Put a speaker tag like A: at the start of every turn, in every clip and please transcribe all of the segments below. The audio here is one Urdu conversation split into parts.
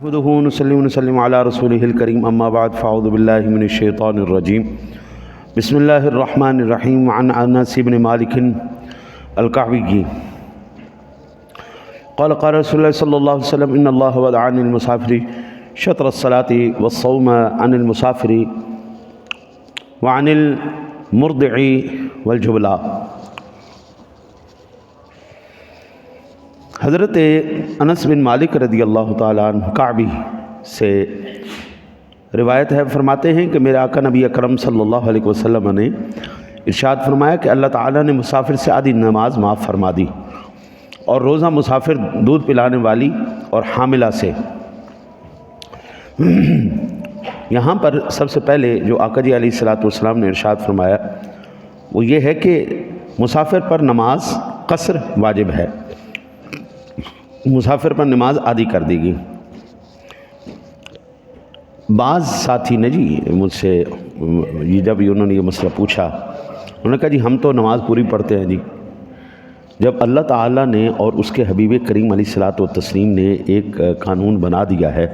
A: نحمده ونصلي ونسلم على رسوله الكريم اما بعد فاعوذ بالله من الشيطان الرجيم بسم الله الرحمن الرحيم عن انس بن مالك الكعبي قال قال رسول الله صلى الله عليه وسلم ان الله وضع عن المسافر شطر الصلاة والصوم عن المسافر وعن المرضع والجبلاء۔ حضرت انس بن مالک رضی اللہ تعالیٰ عنہ کعبی سے روایت ہے، فرماتے ہیں کہ میرے آقا نبی اکرم صلی اللہ علیہ وسلم نے ارشاد فرمایا کہ اللہ تعالیٰ نے مسافر سے آدھی نماز معاف فرما دی اور روزہ مسافر دودھ پلانے والی اور حاملہ سے۔ یہاں پر سب سے پہلے جو آقا جی علیہ الصلوۃ والسلام نے ارشاد فرمایا وہ یہ ہے کہ مسافر پر نماز قصر واجب ہے، مسافر پر نماز آدھی کر دی گئی۔ بعض ساتھی نے مجھ سے جب انہوں نے یہ مسئلہ پوچھا، انہوں نے کہا جی ہم تو نماز پوری پڑھتے ہیں جب اللہ تعالیٰ نے اور اس کے حبیب کریم علیہ الصلوۃ والتسلیم نے ایک قانون بنا دیا ہے،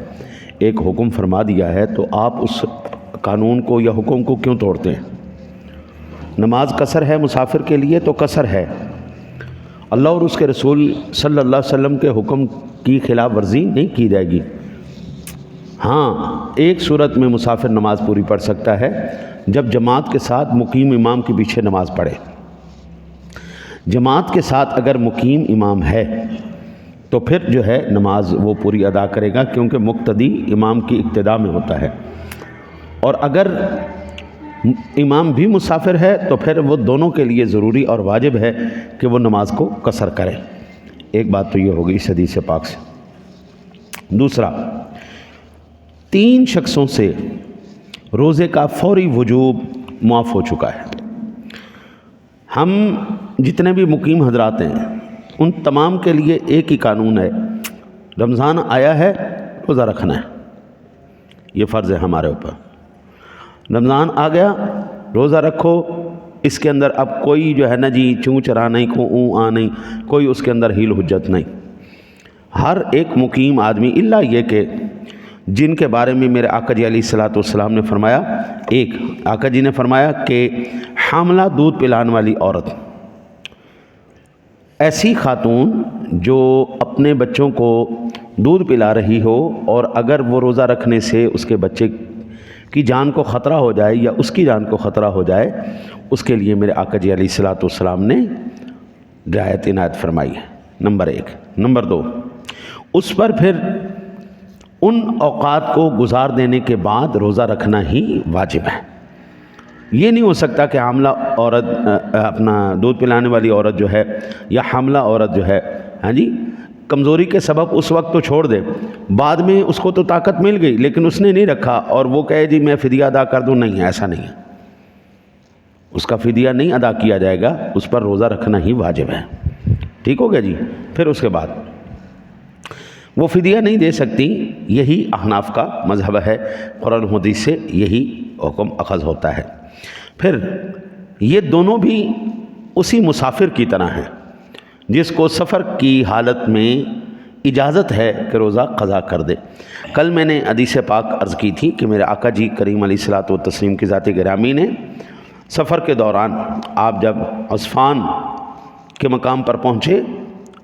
A: ایک حکم فرما دیا ہے، تو آپ اس قانون کو یا حکم کو کیوں توڑتے ہیں؟ نماز قصر ہے مسافر کے لیے تو قصر ہے، اللہ اور اس کے رسول صلی اللہ علیہ وسلم کے حکم کی خلاف ورزی نہیں کی جائے گی۔ ہاں، ایک صورت میں مسافر نماز پوری پڑھ سکتا ہے، جب جماعت کے ساتھ مقیم امام کے پیچھے نماز پڑھے۔ جماعت کے ساتھ اگر مقیم امام ہے تو پھر نماز وہ پوری ادا کرے گا، کیونکہ مقتدی امام کی اقتداء میں ہوتا ہے۔ اور اگر امام بھی مسافر ہے تو پھر وہ دونوں کے لیے ضروری اور واجب ہے کہ وہ نماز کو قصر کریں۔ ایک بات تو یہ ہوگی اس حدیث پاک سے۔ دوسرا، 3 شخصوں سے روزے کا فوری وجوب معاف ہو چکا ہے۔ ہم جتنے بھی مقیم حضرات ہیں ان تمام کے لیے ایک ہی قانون ہے، رمضان آیا ہے روزہ رکھنا ہے، یہ فرض ہے ہمارے اوپر۔ رمضان آ گیا روزہ رکھو، اس کے اندر اب کوئی چوں چرا نہیں، کو آ نہیں، کوئی اس کے اندر ہیل حجت نہیں۔ ہر ایک مقیم آدمی، الا یہ کہ جن کے بارے میں میرے آقا جی علیہ الصلوۃ والسلام نے فرمایا، ایک آقا جی نے فرمایا کہ حاملہ دودھ پلانے والی عورت، ایسی خاتون جو اپنے بچوں کو دودھ پلا رہی ہو اور اگر وہ روزہ رکھنے سے اس کے بچے کی جان کو خطرہ ہو جائے یا اس کی جان کو خطرہ ہو جائے، اس کے لیے میرے آقا جی علیہ الصلوۃ والسلام نے رعایت عنایت فرمائی ہے، نمبر 1۔ نمبر 2، اس پر پھر ان اوقات کو گزار دینے کے بعد روزہ رکھنا ہی واجب ہے۔ یہ نہیں ہو سکتا کہ حاملہ عورت اپنا دودھ پلانے والی عورت یا حاملہ عورت کمزوری کے سبب اس وقت تو چھوڑ دے، بعد میں اس کو تو طاقت مل گئی لیکن اس نے نہیں رکھا اور وہ کہے جی میں فدیہ ادا کر دوں، نہیں، ایسا نہیں ہے، اس کا فدیہ نہیں ادا کیا جائے گا، اس پر روزہ رکھنا ہی واجب ہے۔ ٹھیک ہو گیا جی؟ پھر اس کے بعد وہ فدیہ نہیں دے سکتی، یہی احناف کا مذہب ہے، قرآن حدیث سے یہی حکم اخذ ہوتا ہے۔ پھر یہ دونوں بھی اسی مسافر کی طرح ہیں جس کو سفر کی حالت میں اجازت ہے کہ روزہ قضا کر دے۔ کل میں نے حدیث پاک عرض کی تھی کہ میرے آقا جی کریم علیہ الصلوۃ والتسلیم کی ذات گرامی نے سفر کے دوران، آپ جب عصفان کے مقام پر پہنچے،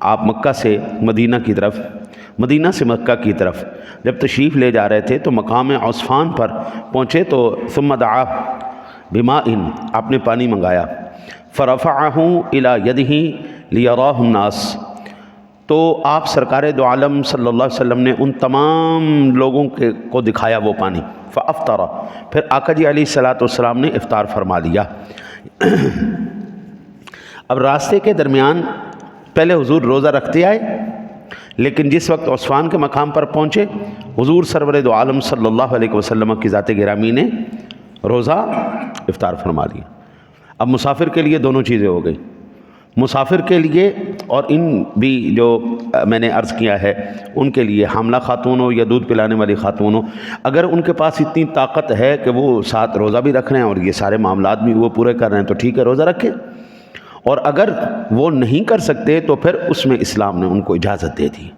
A: آپ مکہ سے مدینہ کی طرف، مدینہ سے مکہ کی طرف جب تشریف لے جا رہے تھے تو مقام عصفان پر پہنچے تو ثم دعا بماء، آپ نے پانی منگایا، فرفعہ الی یدہ لیراہ الناس، تو آپ سرکار دو عالم صلی اللہ علیہ وسلم نے ان تمام لوگوں کو دکھایا وہ پانی، فافطر، پھر آقا جی علیہ الصلوۃ والسلام نے افطار فرما لیا۔ اب راستے کے درمیان پہلے حضور روزہ رکھتے آئے، لیکن جس وقت عصفان کے مقام پر پہنچے حضور سرور دو عالم صلی اللہ علیہ وسلم کی ذات گرامی نے روزہ افطار فرما لیا۔ اب مسافر کے لیے دونوں چیزیں ہو گئی، مسافر کے لیے اور ان بھی جو میں نے عرض کیا ہے ان کے لیے، حاملہ خاتون ہو یا دودھ پلانے والی خاتون ہو، اگر ان کے پاس اتنی طاقت ہے کہ وہ ساتھ روزہ بھی رکھ رہے ہیں اور یہ سارے معاملات بھی وہ پورے کر رہے ہیں تو ٹھیک ہے، روزہ رکھیں، اور اگر وہ نہیں کر سکتے تو پھر اس میں اسلام نے ان کو اجازت دے دی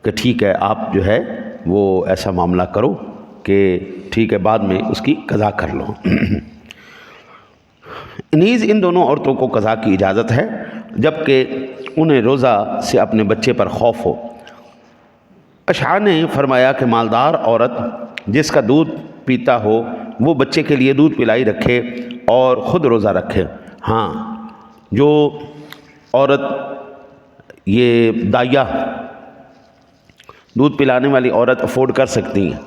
A: کہ ٹھیک ہے آپ وہ ایسا معاملہ کرو کہ ٹھیک ہے بعد میں اس کی قضا کر لو۔ نیز ان دونوں عورتوں کو قضا کی اجازت ہے جبکہ انہیں روزہ سے اپنے بچے پر خوف ہو۔ اشعار نے فرمایا کہ مالدار عورت جس کا دودھ پیتا ہو وہ بچے کے لیے دودھ پلائی رکھے اور خود روزہ رکھے۔ ہاں، جو عورت یہ دائیا دودھ پلانے والی عورت افورڈ کر سکتی ہیں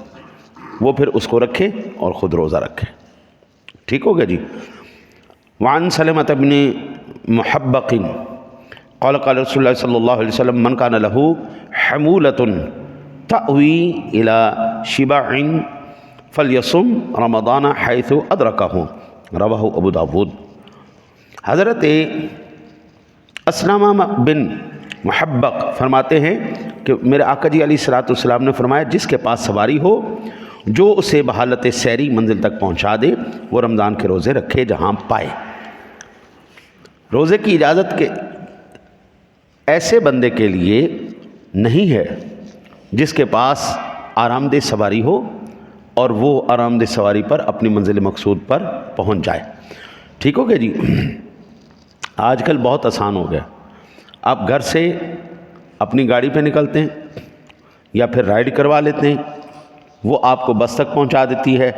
A: وہ پھر اس کو رکھے اور خود روزہ رکھے۔ ٹھیک ہو گیا جی۔ وعن سلمۃ بن محبق قال قال رسول اللہ صلی اللہ علیہ وسلم من کان لہ حمولۃ تأوی الی شبع فلیصم رمضان حیث ادرکہ، رواہ ابو داود۔ حضرت اسلمہ بن محبق فرماتے ہیں کہ میرے آقا جی علیہ الصلوۃ والسلام نے فرمایا جس کے پاس سواری ہو جو اسے بحالت سیری منزل تک پہنچا دے وہ رمضان کے روزے رکھے جہاں پائے۔ روزے کی اجازت کے ایسے بندے کے لیے نہیں ہے جس کے پاس آرام دہ سواری ہو اور وہ آرام دہ سواری پر اپنی منزل مقصود پر پہنچ جائے۔ ٹھیک ہو گیا جی۔ آج کل بہت آسان ہو گیا، آپ گھر سے اپنی گاڑی پہ نکلتے ہیں یا پھر رائڈ کروا لیتے ہیں، وہ آپ کو بس تک پہنچا دیتی ہے،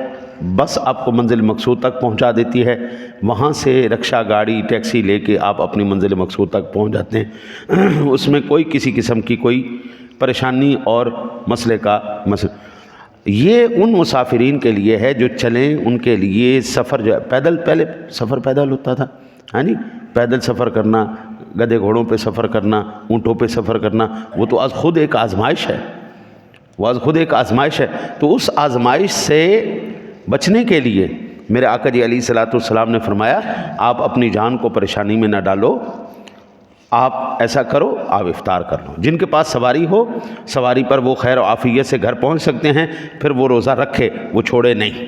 A: بس آپ کو منزل مقصود تک پہنچا دیتی ہے، وہاں سے رکشہ گاڑی ٹیکسی لے کے آپ اپنی منزل مقصود تک پہنچ جاتے ہیں۔ اس میں کوئی کسی قسم کی کوئی پریشانی اور مسئلے کا یہ ان مسافرین کے لیے ہے جو چلیں، ان کے لیے سفر جو ہے پیدل، پہلے سفر پیدل ہوتا تھا، ہاں جی، پیدل سفر کرنا، گدھے گھوڑوں پہ سفر کرنا، اونٹوں پہ سفر کرنا، وہ تو آج خود ایک آزمائش ہے، وہ آج خود ایک آزمائش ہے۔ تو اس آزمائش سے بچنے کے لیے میرے آقا جی علیہ الصلوۃ والسلام نے فرمایا آپ اپنی جان کو پریشانی میں نہ ڈالو، آپ ایسا کرو آپ افطار کر لو۔ جن کے پاس سواری ہو، سواری پر وہ خیر و عافیت سے گھر پہنچ سکتے ہیں، پھر وہ روزہ رکھے، وہ چھوڑے نہیں۔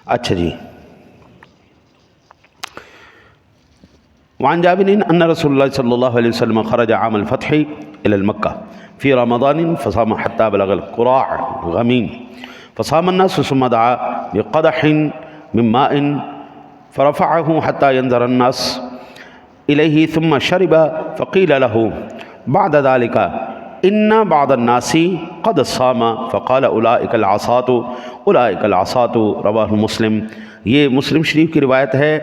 A: اچھا جی۔ وعن جابر ان رسول اللہ صلی اللہ علیہ وسلم خرج عام الفتح الى المکہ فی رمضان فصام حتى بلغ القراع غمیم فصام الناس ثم دعا بقدح من ماء فرفعه حتى ينظر الناس إليه ثم شرب فقيل له بعد ذلك إن بعض الناس قد صام فقال أولئك العصاة رواہ مسلم۔ یہ مسلم شریف کی روایت ہے۔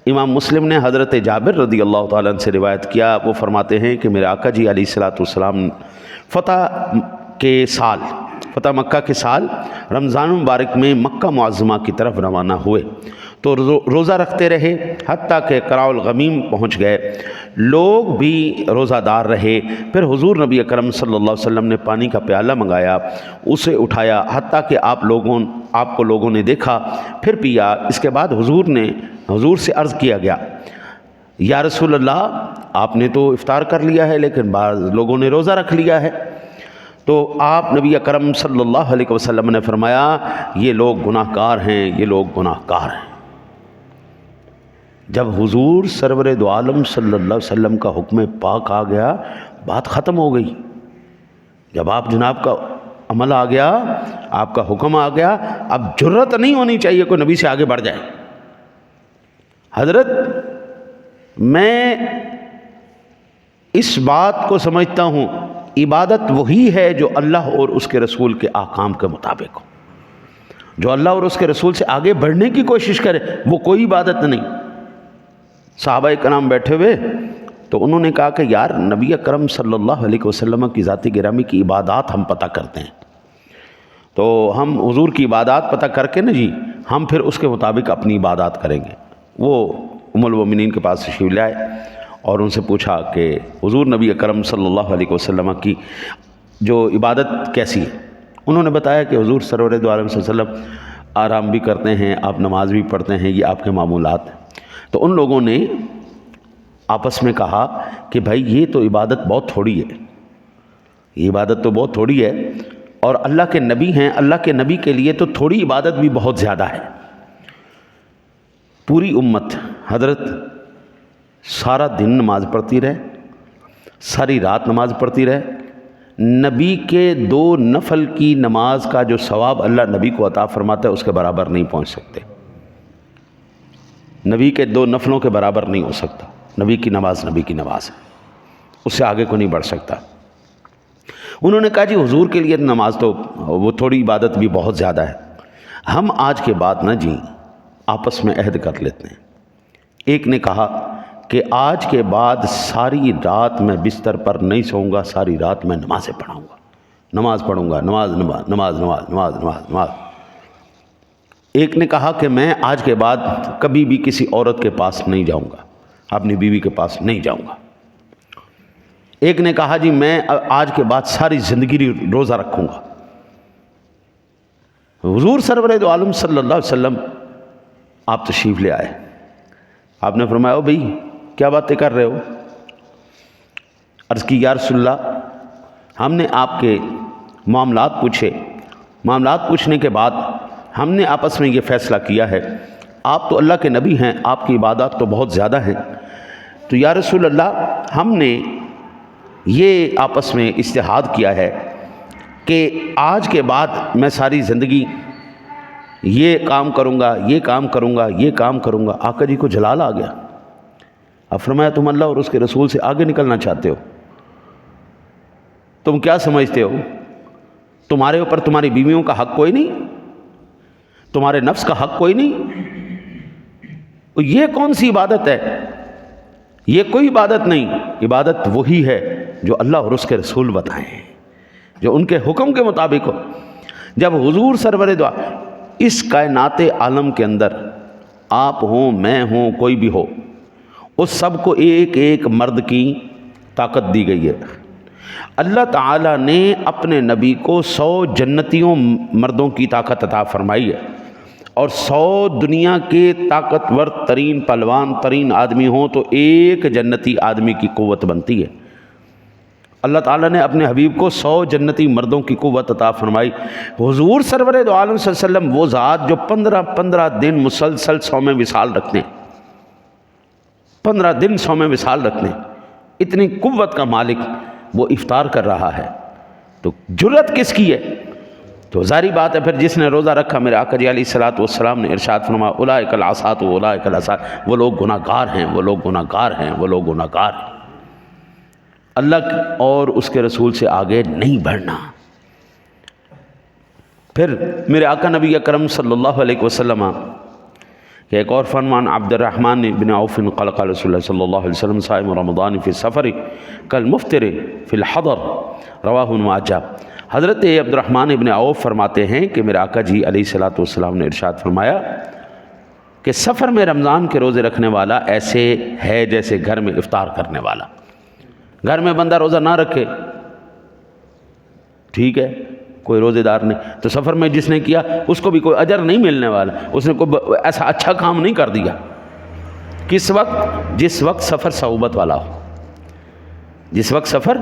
A: امام مسلم نے حضرت جابر رضی اللہ تعالیٰ عنہ سے روایت کیا، وہ فرماتے ہیں کہ میرے آقا جی علیہ الصلوۃ والسلام فتح مکہ کے سال رمضان مبارک میں مکہ معظمہ کی طرف روانہ ہوئے تو روزہ رکھتے رہے حتیٰ کہ قراع الغمیم پہنچ گئے، لوگ بھی روزہ دار رہے۔ پھر حضور نبی اکرم صلی اللہ علیہ وسلم نے پانی کا پیالہ منگایا، اسے اٹھایا حتیٰ کہ آپ کو لوگوں نے دیکھا، پھر پیا۔ اس کے بعد حضور سے عرض کیا گیا یا رسول اللہ آپ نے تو افطار کر لیا ہے لیکن بعض لوگوں نے روزہ رکھ لیا ہے۔ تو آپ نبی اکرم صلی اللہ علیہ وسلم نے فرمایا یہ لوگ گناہ گار ہیں، یہ لوگ گناہ گار ہیں۔ جب حضور سرور دو عالم صلی اللہ علیہ وسلم کا حکم پاک آ گیا بات ختم ہو گئی۔ جب آپ جناب کا عمل آ گیا، آپ کا حکم آ گیا، اب جرت نہیں ہونی چاہیے کوئی نبی سے آگے بڑھ جائے۔ حضرت میں اس بات کو سمجھتا ہوں عبادت وہی ہے جو اللہ اور اس کے رسول کے احکام کے مطابق ہو، جو اللہ اور اس کے رسول سے آگے بڑھنے کی کوشش کرے، وہ کوئی عبادت نہیں۔ صحابہ کرام بیٹھے ہوئے تو انہوں نے کہا کہ یار نبی اکرم صلی اللہ علیہ وسلم کی ذات گرامی کی عبادات ہم پتہ کرتے ہیں، تو ہم حضور کی عبادات پتہ کر کے نا جی ہم پھر اس کے مطابق اپنی عبادات کریں گے۔ وہ ام المومنین کے پاس تشریف لائے اور ان سے پوچھا کہ حضور نبی اکرم صلی اللہ علیہ وسلم کی جو عبادت کیسی ہے؟ انہوں نے بتایا کہ حضور سرور دو عالم صلی اللہ علیہ وسلم آرام بھی کرتے ہیں، آپ نماز بھی پڑھتے ہیں، یہ آپ کے معمولات ہیں۔ تو ان لوگوں نے آپس میں کہا کہ بھائی یہ تو عبادت بہت تھوڑی ہے، یہ عبادت تو بہت تھوڑی ہے، اور اللہ کے نبی ہیں، اللہ کے نبی کے لیے تو تھوڑی عبادت بھی بہت زیادہ ہے۔ پوری امت حضرت سارا دن نماز پڑھتی رہے، ساری رات نماز پڑھتی رہے، نبی کے 2 نفل کی نماز کا جو ثواب اللہ نبی کو عطا فرماتا ہے اس کے برابر نہیں پہنچ سکتے. نبی کے 2 نفلوں کے برابر نہیں ہو سکتا. نبی کی نماز نبی کی نماز ہے، اس سے آگے کو نہیں بڑھ سکتا. انہوں نے کہا جی حضور کے لیے نماز تو وہ تھوڑی عبادت بھی بہت زیادہ ہے. ہم آج کے بعد نہ جی آپس میں عہد کر لیتے ہیں. ایک نے کہا کہ آج کے بعد ساری رات میں بستر پر نہیں سوؤں گا، ساری رات میں نمازیں پڑھاؤں گا، نماز پڑھوں گا، نماز نماز نماز نماز نماز نماز نماز. ایک نے کہا کہ میں آج کے بعد کبھی بھی کسی عورت کے پاس نہیں جاؤں گا، اپنی بیوی کے پاس نہیں جاؤں گا. ایک نے کہا جی میں آج کے بعد ساری زندگی روزہ رکھوں گا. حضور سرور دو عالم صلی اللہ علیہ وسلم آپ تشریف لے آئے. آپ نے فرمایا او بھئی کیا باتیں کر رہے ہو؟ عرض کی یا رسول اللہ ہم نے آپ کے معاملات پوچھے، معاملات پوچھنے کے بعد ہم نے آپس میں یہ فیصلہ کیا ہے، آپ تو اللہ کے نبی ہیں، آپ کی عبادات تو بہت زیادہ ہیں، تو یا رسول اللہ ہم نے یہ آپس میں اجتہاد کیا ہے کہ آج کے بعد میں ساری زندگی یہ کام کروں گا، یہ کام کروں گا، یہ کام کروں گا. آقا جی کو جلال آ گیا. اب فرمایا تم اللہ اور اس کے رسول سے آگے نکلنا چاہتے ہو؟ تم کیا سمجھتے ہو تمہارے اوپر تمہاری بیویوں کا حق کوئی نہیں؟ تمہارے نفس کا حق کوئی نہیں؟ یہ کون سی عبادت ہے؟ یہ کوئی عبادت نہیں. عبادت وہی ہے جو اللہ اور اس کے رسول بتائیں، جو ان کے حکم کے مطابق ہو. جب حضور سرور دعا اس کائنات عالم کے اندر آپ ہوں، میں ہوں، کوئی بھی ہو، اس سب کو ایک ایک مرد کی طاقت دی گئی ہے. اللہ تعالیٰ نے اپنے نبی کو 100 جنتیوں مردوں کی طاقت عطا فرمائی ہے، اور 100 دنیا کے طاقتور ترین پہلوان ترین آدمی ہوں تو ایک جنتی آدمی کی قوت بنتی ہے. اللہ تعالیٰ نے اپنے حبیب کو 100 جنتی مردوں کی قوت عطا فرمائی. حضور سرور دو عالم صلی اللہ علیہ وسلم وہ ذات جو 15 دن مسلسل صوم وصال رکھتے ہیں، 15 دن صوم وصال رکھتے ہیں، اتنی قوت کا مالک وہ افطار کر رہا ہے، تو جرت کس کی ہے؟ تو ظاہری بات ہے پھر جس نے روزہ رکھا، میرے آقا جی علیہ الصلوۃ والسلام نے ارشاد فرمایا اولئک العصاۃ اولئک العصاۃ، وہ لوگ گناہ گار ہیں، وہ لوگ گناہ گار ہیں، وہ لوگ گناہ گار ہیں. اللہ اور اس کے رسول سے آگے نہیں بڑھنا. پھر میرے آقا نبی اکرم صلی اللہ علیہ وسلم کہ ایک اور فرمان عبد الرحمن بن عوف قال قال رسول اللہ صلی اللہ علیہ وسلم صائم رمضان فی السفر کالمفطر فی الحضر رواہ ماجہ. حضرت عبد الرحمن ابن عوف فرماتے ہیں کہ میرے آقا جی علیہ الصلوۃ والسلام نے ارشاد فرمایا کہ سفر میں رمضان کے روزے رکھنے والا ایسے ہے جیسے گھر میں افطار کرنے والا. گھر میں بندہ روزہ نہ رکھے ٹھیک ہے، کوئی روزے دار نہیں، تو سفر میں جس نے کیا اس کو بھی کوئی اجر نہیں ملنے والا، اس نے کوئی ایسا اچھا کام نہیں کر دیا. کس وقت؟ جس وقت سفر صعوبت والا ہو، جس وقت سفر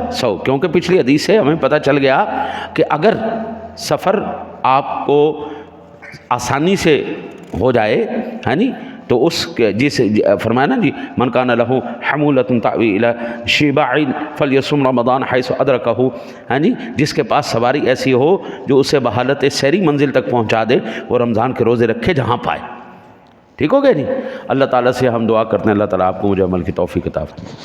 A: کیونکہ پچھلی حدیث سے ہمیں پتہ چل گیا کہ اگر سفر آپ کو آسانی سے ہو جائے ہے نہیں تو اس کے جس فرمایا نا جی من کان لہ حمولۃ تأوی الی شباع فلیصم رمضان حیث ادرکہ، یعنی جس کے پاس سواری ایسی ہو جو اسے بحالت سیری منزل تک پہنچا دے، وہ رمضان کے روزے رکھے جہاں پائے. ٹھیک ہو گیا جی. اللہ تعالیٰ سے ہم دعا کرتے ہیں اللہ تعالیٰ آپ کو مجھے عمل کی توفیق عطا فرمائے.